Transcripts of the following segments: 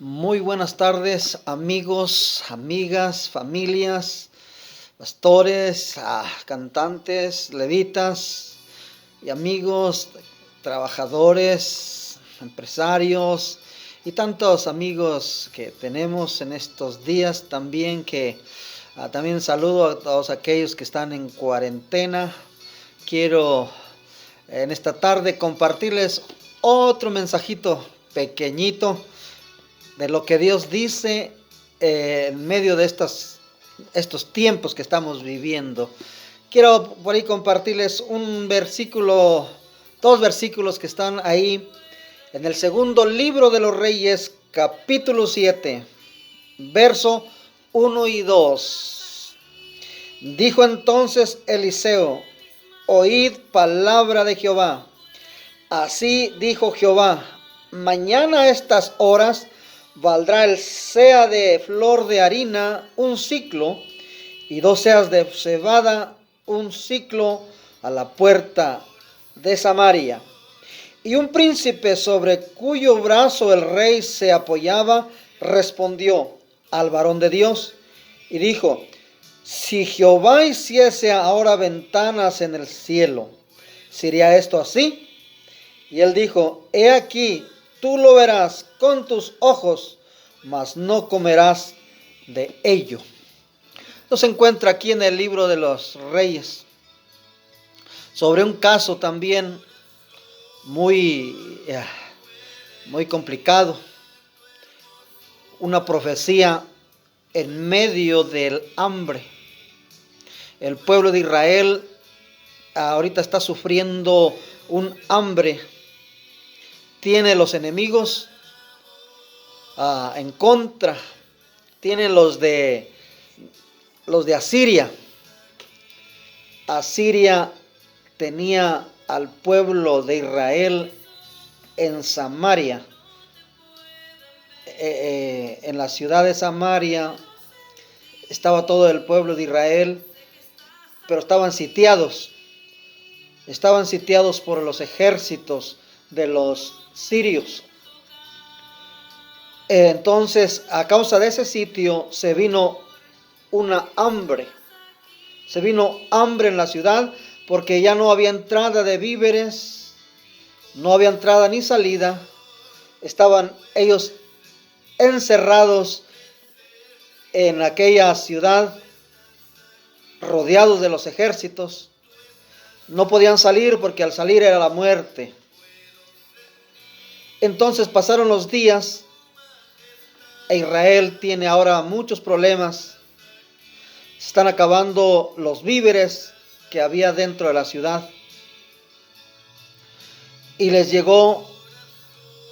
Muy buenas tardes, amigos, amigas, familias, pastores, cantantes, levitas y amigos, trabajadores, empresarios y tantos amigos que tenemos en estos días. También saludo a todos aquellos que están en cuarentena. Quiero en esta tarde compartirles otro mensajito pequeñito de lo que Dios dice en medio de estos tiempos que estamos viviendo. Quiero por ahí compartirles dos versículos que están ahí en el segundo libro de los Reyes, capítulo 7, verso 1 y 2. Dijo entonces Eliseo: oíd palabra de Jehová. Así dijo Jehová: mañana a estas horas valdrá el seah de flor de harina un siclo, y 2 seahs de cebada un siclo, a la puerta de Samaria. Y un príncipe sobre cuyo brazo el rey se apoyaba respondió al varón de Dios y dijo: si Jehová hiciese ahora ventanas en el cielo, ¿sería esto así? Y él dijo: he aquí, tú lo verás con tus ojos, mas no comerás de ello. Esto se encuentra aquí en el libro de los Reyes, sobre un caso también muy complicado, una profecía en medio del hambre. El pueblo de Israel ahorita está sufriendo un hambre. Tiene los enemigos en contra. Tiene los de Asiria. Asiria tenía al pueblo de Israel en Samaria. En la ciudad de Samaria estaba todo el pueblo de Israel, pero estaban sitiados. Estaban sitiados por los ejércitos de los sirios. Entonces, a causa de ese sitio, se vino una hambre. Se vino hambre en la ciudad porque ya no había entrada de víveres, no había entrada ni salida. Estaban ellos encerrados en aquella ciudad, rodeados de los ejércitos. No podían salir porque al salir era la muerte. Entonces pasaron los días e Israel tiene ahora muchos problemas. Se están acabando los víveres que había dentro de la ciudad. Y les llegó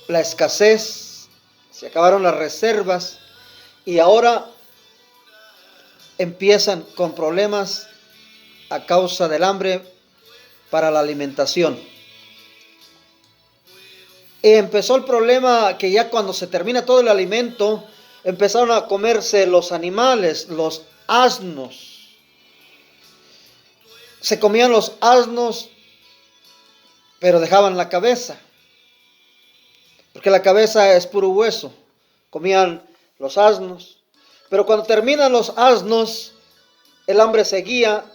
la escasez, se acabaron las reservas y ahora empiezan con problemas a causa del hambre para la alimentación. Y empezó el problema que ya cuando se termina todo el alimento, empezaron a comerse los animales, los asnos. Se comían los asnos, pero dejaban la cabeza, porque la cabeza es puro hueso. Comían los asnos, pero cuando terminan los asnos, el hambre seguía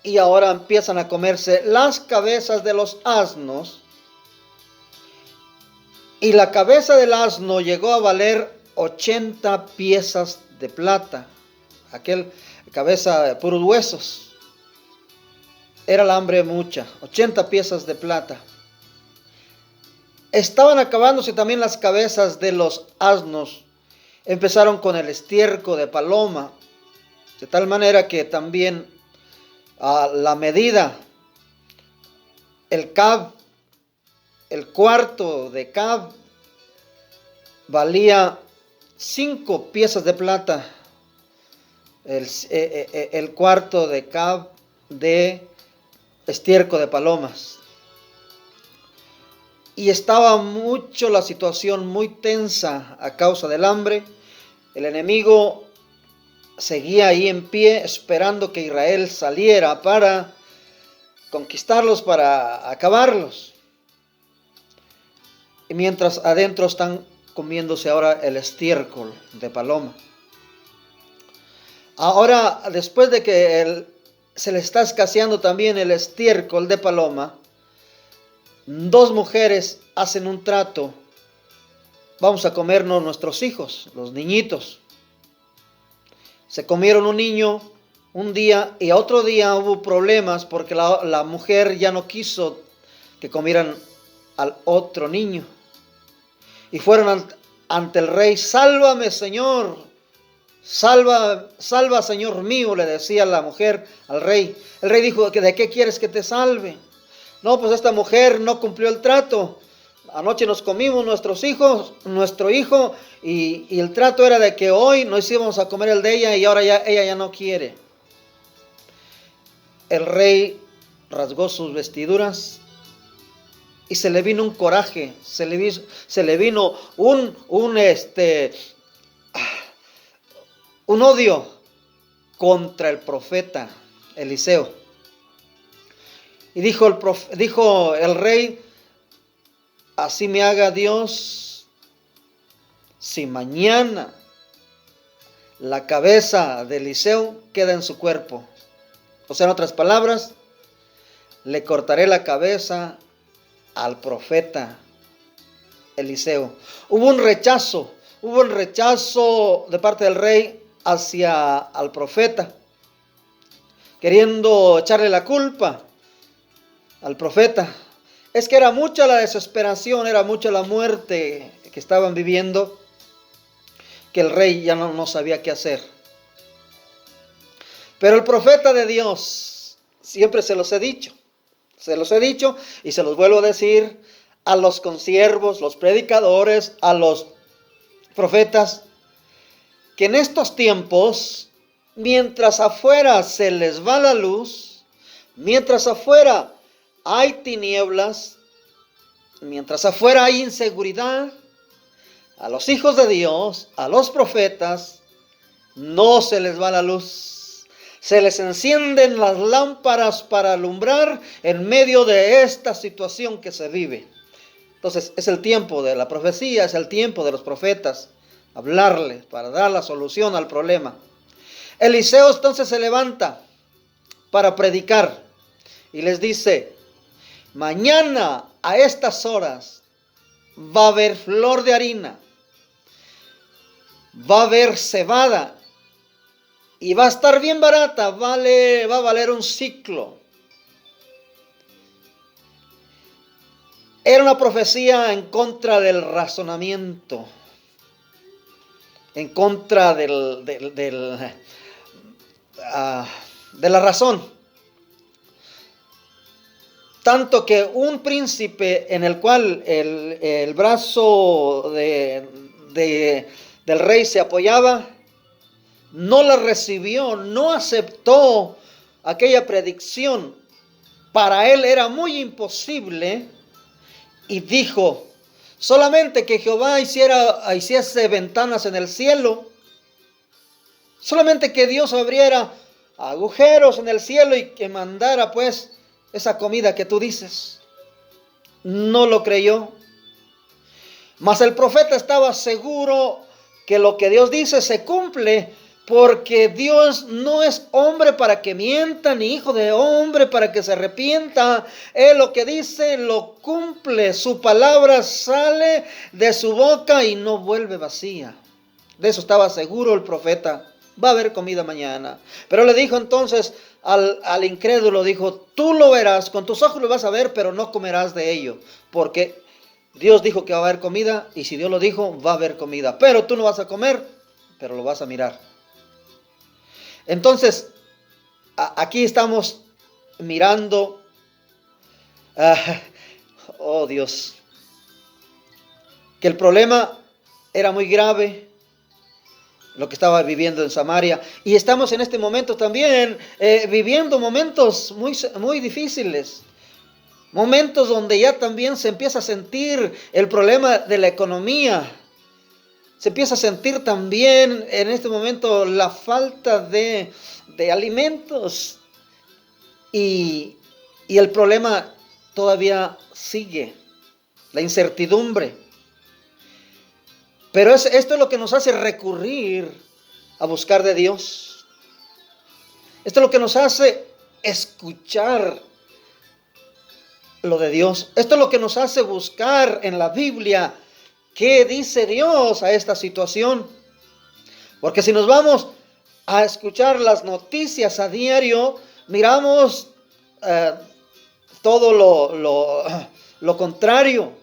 y ahora empiezan a comerse las cabezas de los asnos. Y la cabeza del asno llegó a valer 80 piezas de plata. Aquel cabeza de puros huesos. Era el hambre mucha, 80 piezas de plata. Estaban acabándose también las cabezas de los asnos. Empezaron con el estiércol de paloma, de tal manera que también a la medida, el cuarto de cab valía 5 piezas de plata. El cuarto de cab de estiércol de palomas. Y estaba mucho la situación muy tensa a causa del hambre. El enemigo seguía ahí en pie esperando que Israel saliera para conquistarlos, para acabarlos. Y mientras adentro están comiéndose ahora el estiércol de paloma. Ahora, después de que se le está escaseando también el estiércol de paloma, dos mujeres hacen un trato. Vamos a comernos nuestros hijos, los niñitos. Se comieron un niño un día y a otro día hubo problemas porque la mujer ya no quiso que comieran al otro niño. Y fueron ante el rey. Sálvame, Señor. Salva, Señor mío, le decía la mujer al rey. El rey dijo, ¿de qué quieres que te salve? No, pues esta mujer no cumplió el trato. Anoche nos comimos nuestro hijo, y el trato era de que hoy nos íbamos a comer el de ella y ahora ella ya no quiere. El rey rasgó sus vestiduras y se le vino un coraje, se le vino un odio contra el profeta Eliseo. Y dijo el rey, así me haga Dios, si mañana la cabeza de Eliseo queda en su cuerpo. O sea, en otras palabras, le cortaré la cabeza al profeta Eliseo. Hubo un rechazo de parte del rey hacia al profeta, queriendo echarle la culpa al profeta. Es que era mucha la desesperación, era mucha la muerte que estaban viviendo, que el rey ya no sabía qué hacer. Pero el profeta de Dios, siempre se los he dicho y se los vuelvo a decir a los consiervos, los predicadores, a los profetas, que en estos tiempos, mientras afuera se les va la luz, mientras afuera hay tinieblas, mientras afuera hay inseguridad, a los hijos de Dios, a los profetas, no se les va la luz. Se les encienden las lámparas para alumbrar en medio de esta situación que se vive. Entonces es el tiempo de la profecía, es el tiempo de los profetas, hablarles para dar la solución al problema. Eliseo entonces se levanta para predicar y les dice, mañana a estas horas va a haber flor de harina, va a haber cebada y va a estar bien barata, va a valer un ciclo. Era una profecía en contra del razonamiento, en contra de la razón. Tanto que un príncipe en el cual el brazo del rey se apoyaba, no la recibió, no aceptó aquella predicción. Para él era muy imposible y dijo, solamente que Jehová hiciese ventanas en el cielo, solamente que Dios abriera agujeros en el cielo y que mandara pues esa comida que tú dices. No lo creyó. Mas el profeta estaba seguro que lo que Dios dice se cumple, porque Dios no es hombre para que mienta, ni hijo de hombre para que se arrepienta. Él lo que dice lo cumple. Su palabra sale de su boca y no vuelve vacía. De eso estaba seguro el profeta. Va a haber comida mañana. Pero le dijo entonces al incrédulo, dijo, tú lo verás, con tus ojos lo vas a ver, pero no comerás de ello. Porque Dios dijo que va a haber comida, y si Dios lo dijo, va a haber comida. Pero tú no vas a comer, pero lo vas a mirar. Entonces, aquí estamos mirando, oh Dios, que el problema era muy grave, lo que estaba viviendo en Samaria. Y estamos en este momento también viviendo momentos muy, muy difíciles. Momentos donde ya también se empieza a sentir el problema de la economía. Se empieza a sentir también en este momento la falta de alimentos. Y el problema todavía sigue. La incertidumbre. Pero esto es lo que nos hace recurrir a buscar de Dios. Esto es lo que nos hace escuchar lo de Dios. Esto es lo que nos hace buscar en la Biblia qué dice Dios a esta situación. Porque si nos vamos a escuchar las noticias a diario, miramos todo lo contrario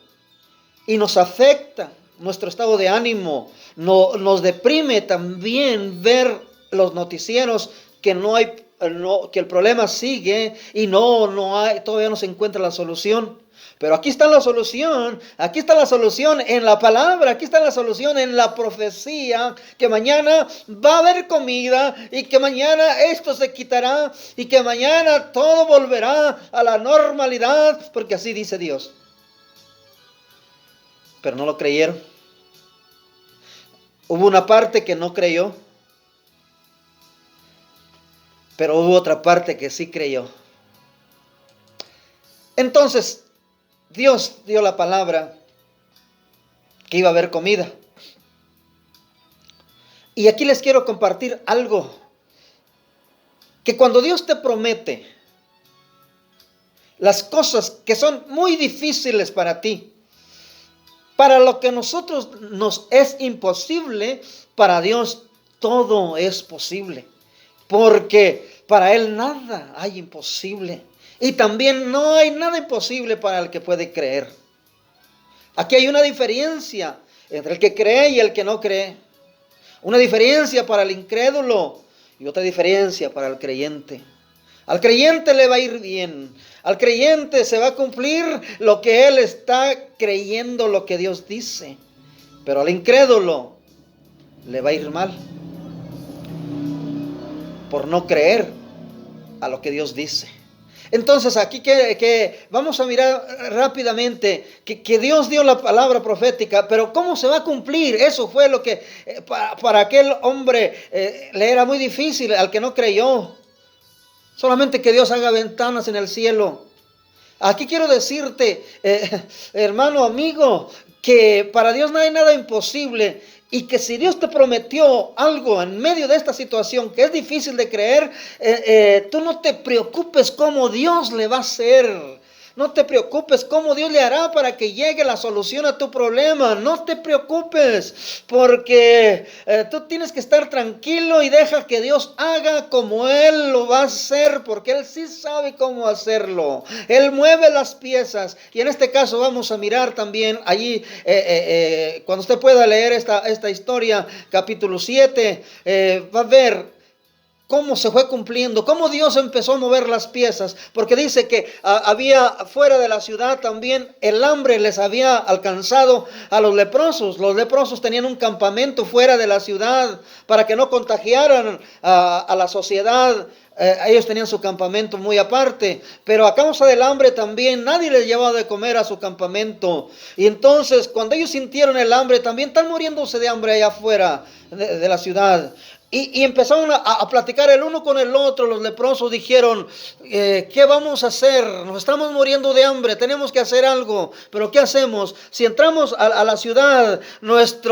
y nos afecta nuestro estado de ánimo. Nos deprime también ver los noticieros que que el problema sigue y todavía no se encuentra la solución. Pero aquí está la solución en la palabra, aquí está la solución en la profecía, que mañana va a haber comida y que mañana esto se quitará y que mañana todo volverá a la normalidad, porque así dice Dios. Pero no lo creyeron. Hubo una parte que no creyó, pero hubo otra parte que sí creyó. Entonces, Dios dio la palabra que iba a haber comida. Y aquí les quiero compartir algo. Que cuando Dios te promete las cosas que son muy difíciles para ti, para lo que a nosotros nos es imposible, para Dios todo es posible. Porque para Él nada hay imposible. Y también no hay nada imposible para el que puede creer. Aquí hay una diferencia entre el que cree y el que no cree. Una diferencia para el incrédulo y otra diferencia para el creyente. Al creyente le va a ir bien. Al creyente se va a cumplir lo que él está creyendo, lo que Dios dice. Pero al incrédulo le va a ir mal por no creer a lo que Dios dice. Entonces aquí que vamos a mirar rápidamente que Dios dio la palabra profética, pero ¿cómo se va a cumplir? Eso fue lo que para aquel hombre le era muy difícil, al que no creyó. Solamente que Dios haga ventanas en el cielo. Aquí quiero decirte, hermano, amigo, que para Dios no hay nada imposible. Y que si Dios te prometió algo en medio de esta situación que es difícil de creer, tú no te preocupes cómo Dios le va a hacer. No te preocupes cómo Dios le hará para que llegue la solución a tu problema. No te preocupes porque tú tienes que estar tranquilo y deja que Dios haga como Él lo va a hacer, porque Él sí sabe cómo hacerlo. Él mueve las piezas. Y en este caso vamos a mirar también allí, cuando usted pueda leer esta historia, capítulo 7, va a ver cómo se fue cumpliendo, cómo Dios empezó a mover las piezas, porque dice que había fuera de la ciudad también el hambre les había alcanzado a los leprosos. Los leprosos tenían un campamento fuera de la ciudad para que no contagiaran a la sociedad. Ellos tenían su campamento muy aparte, pero a causa del hambre también nadie les llevaba de comer a su campamento. Y entonces cuando ellos sintieron el hambre, también están muriéndose de hambre allá afuera de la ciudad. Y empezaron a platicar el uno con el otro. Los leprosos dijeron, ¿qué vamos a hacer? Nos estamos muriendo de hambre, tenemos que hacer algo. Pero ¿qué hacemos? Si entramos a la ciudad, nuestra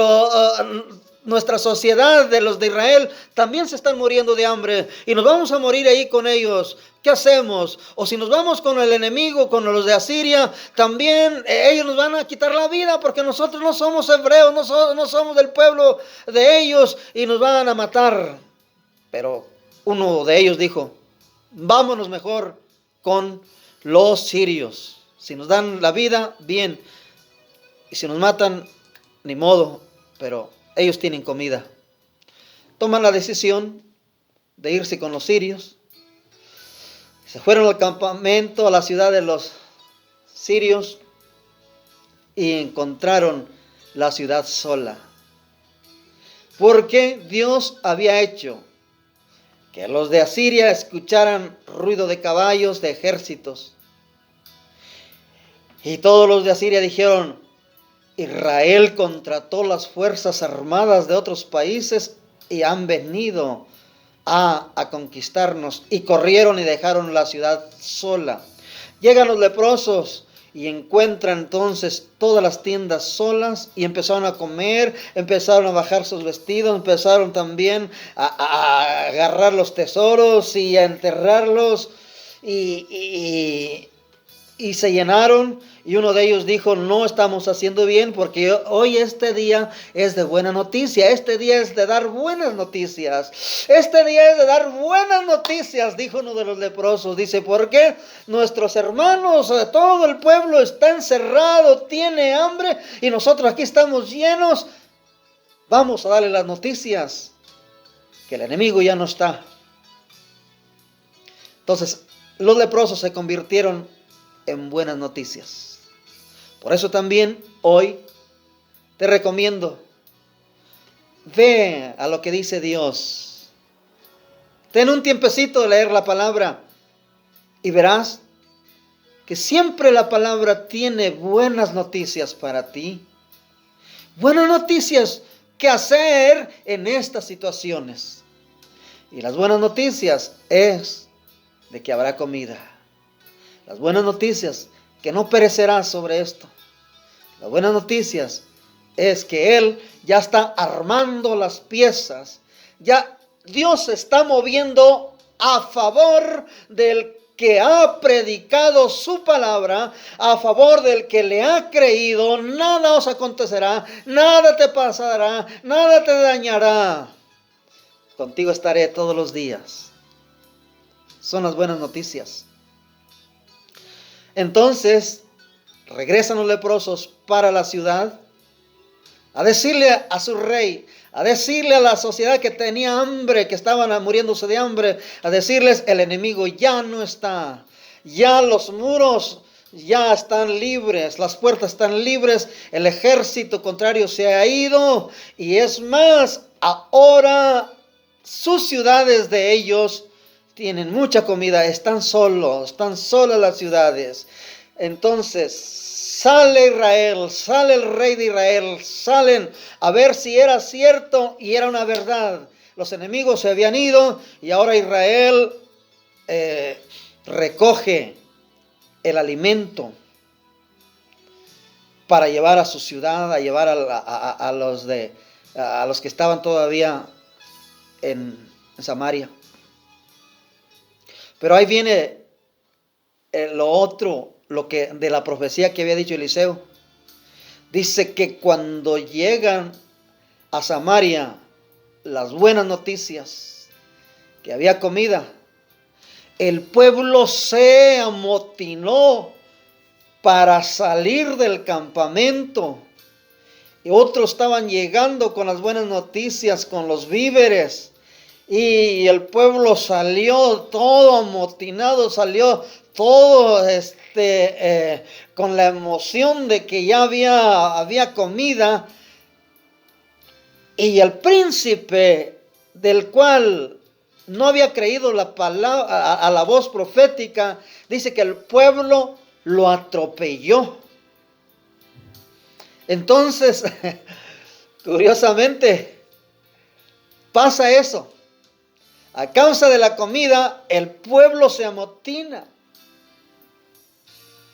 sociedad de los de Israel también se están muriendo de hambre y nos vamos a morir ahí con ellos. ¿Qué hacemos? O si nos vamos con el enemigo, con los de Asiria, también ellos nos van a quitar la vida porque nosotros no somos hebreos, no somos del pueblo de ellos y nos van a matar. Pero uno de ellos dijo, vámonos mejor con los sirios. Si nos dan la vida, bien. Y si nos matan, ni modo, pero ellos tienen comida. Toman la decisión de irse con los sirios. Se fueron al campamento, a la ciudad de los sirios, y encontraron la ciudad sola. Porque Dios había hecho que los de Asiria escucharan ruido de caballos, de ejércitos. Y todos los de Asiria dijeron, Israel contrató las fuerzas armadas de otros países y han venido a conquistarnos. Y corrieron y dejaron la ciudad sola. Llegan los leprosos y encuentra entonces todas las tiendas solas y empezaron a comer, empezaron a bajar sus vestidos, empezaron también a agarrar los tesoros y a enterrarlos y se llenaron. Y uno de ellos dijo: no estamos haciendo bien, porque hoy este día es de buena noticia. Este día es de dar buenas noticias. Este día es de dar buenas noticias, dijo uno de los leprosos. Dice: ¿por qué? Nuestros hermanos, todo el pueblo está encerrado, tiene hambre, y nosotros aquí estamos llenos. Vamos a darle las noticias, que el enemigo ya no está. Entonces, los leprosos se convirtieron en buenas noticias. Por eso también hoy te recomiendo, ve a lo que dice Dios. Ten un tiempecito de leer la palabra y verás que siempre la palabra tiene buenas noticias para ti. Buenas noticias que hacer en estas situaciones. Y las buenas noticias es de que habrá comida. Las buenas noticias que no perecerá sobre esto. Las buenas noticias es que Él ya está armando las piezas. Ya Dios se está moviendo a favor del que ha predicado su palabra, a favor del que le ha creído. Nada os acontecerá, nada te pasará, nada te dañará. Contigo estaré todos los días. Son las buenas noticias. Entonces regresan los leprosos para la ciudad a decirle a su rey, a decirle a la sociedad que tenía hambre, que estaban muriéndose de hambre, a decirles: el enemigo ya no está, ya los muros ya están libres, las puertas están libres, el ejército contrario se ha ido, y es más, ahora sus ciudades de ellos tienen mucha comida, están solas las ciudades. Entonces sale Israel, sale el rey de Israel, salen a ver si era cierto, y era una verdad. Los enemigos se habían ido y ahora Israel recoge el alimento para llevar a su ciudad, a llevar a los que estaban todavía en Samaria. Pero ahí viene lo otro, lo que de la profecía que había dicho Eliseo. Dice que cuando llegan a Samaria las buenas noticias, que había comida, el pueblo se amotinó para salir del campamento. Y otros estaban llegando con las buenas noticias, con los víveres. Y el pueblo salió todo amotinado, salió todo con la emoción de que ya había comida. Y el príncipe, del cual no había creído la palabra, a la voz profética, dice que el pueblo lo atropelló. Entonces, curiosamente, pasa eso. A causa de la comida, el pueblo se amotina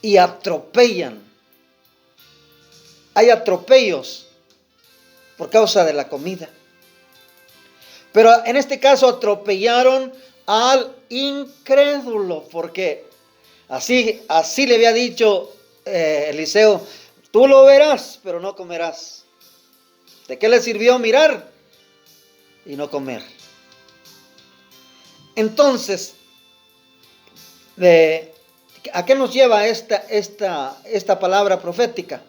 y atropellan. Hay atropellos por causa de la comida. Pero en este caso atropellaron al incrédulo, porque así le había dicho Eliseo: tú lo verás, pero no comerás. ¿De qué le sirvió mirar y no comer? Entonces, ¿a qué nos lleva esta palabra profética?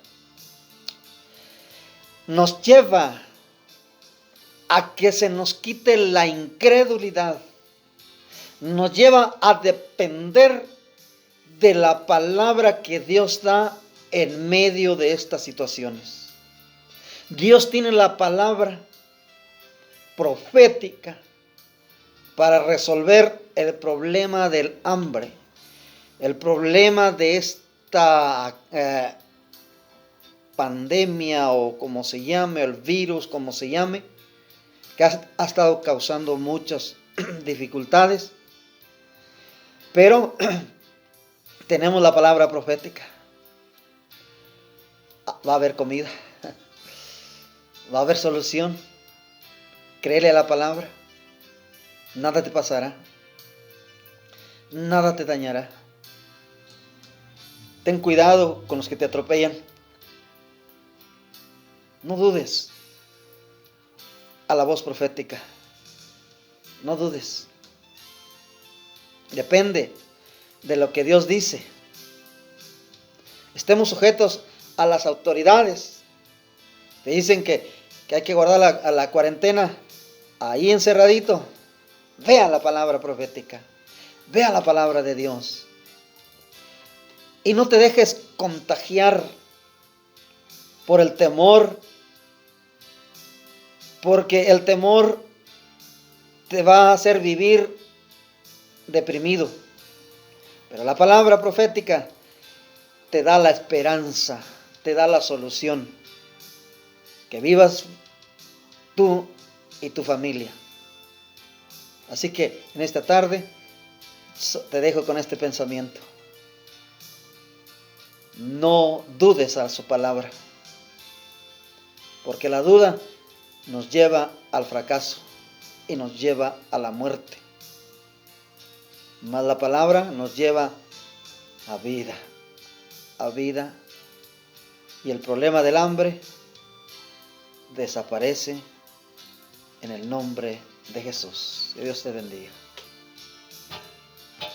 Nos lleva a que se nos quite la incredulidad. Nos lleva a depender de la palabra que Dios da en medio de estas situaciones. Dios tiene la palabra profética para resolver el problema del hambre, el problema de esta pandemia, o como se llame, el virus, como se llame, que ha estado causando muchas dificultades. Pero tenemos la palabra profética. va a haber comida, va a haber solución. Créele a la palabra, nada te pasará, nada te dañará. Ten cuidado con los que te atropellan. No dudes a la voz profética, no dudes. Depende de lo que Dios dice. Estemos sujetos a las autoridades. Te dicen que hay que guardar la cuarentena ahí encerradito. Vea la palabra profética. Vea la palabra de Dios. Y no te dejes contagiar por el temor. Porque el temor te va a hacer vivir deprimido. Pero la palabra profética te da la esperanza, te da la solución. Que vivas tú y tu familia. Así que en esta tarde te dejo con este pensamiento. No dudes a su palabra, porque la duda nos lleva al fracaso y nos lleva a la muerte. Mas la palabra nos lleva a vida, y el problema del hambre desaparece en el nombre de Jesús. Que Dios te bendiga.